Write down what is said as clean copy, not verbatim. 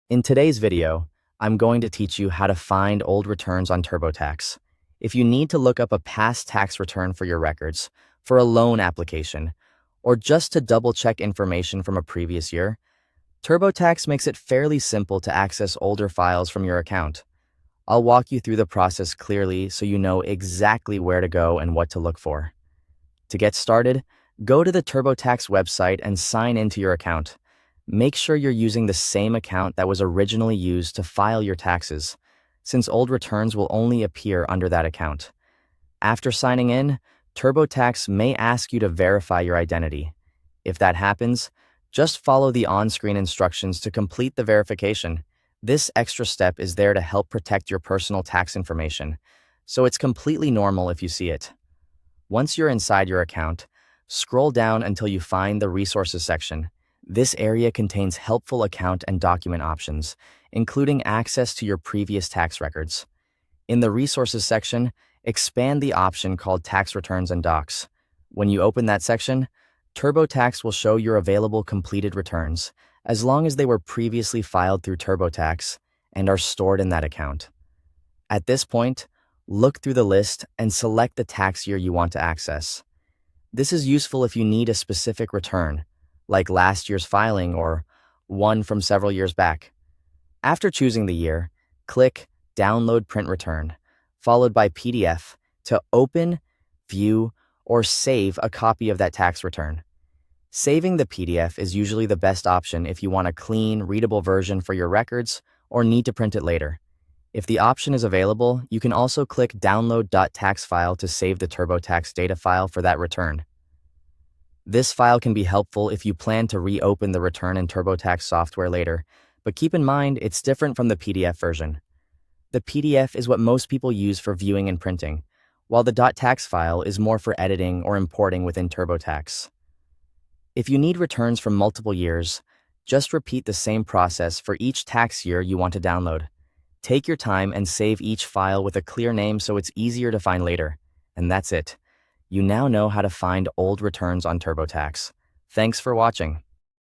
In today's video, I'm going to teach you how to find old returns on TurboTax. If you need to look up a past tax return for your records, for a loan application, or just to double-check information from a previous year, TurboTax makes it fairly simple to access older files from your account. I'll walk you through the process clearly so you know exactly where to go and what to look for. To get started, go to the TurboTax website and sign into your account. Make sure you're using the same account that was originally used to file your taxes, since old returns will only appear under that account. After signing in, TurboTax may ask you to verify your identity. If that happens, just follow the on-screen instructions to complete the verification. This extra step is there to help protect your personal tax information, so it's completely normal if you see it. Once you're inside your account, scroll down until you find the Resources section. This area contains helpful account and document options, including access to your previous tax records. In the Resources section, expand the option called Tax Returns and Docs. When you open that section, TurboTax will show your available completed returns, as long as they were previously filed through TurboTax and are stored in that account. At this point, look through the list and select the tax year you want to access. This is useful if you need a specific return, like last year's filing or one from several years back. After choosing the year, click Download Print Return, followed by PDF to open, view, or save a copy of that tax return. Saving the PDF is usually the best option if you want a clean, readable version for your records or need to print it later. If the option is available, you can also click Download.tax file to save the TurboTax data file for that return. This file can be helpful if you plan to reopen the return in TurboTax software later, but keep in mind it's different from the PDF version. The PDF is what most people use for viewing and printing, while the .tax file is more for editing or importing within TurboTax. If you need returns from multiple years, just repeat the same process for each tax year you want to download. Take your time and save each file with a clear name so it's easier to find later. And that's it. You now know how to find old returns on TurboTax. Thanks for watching.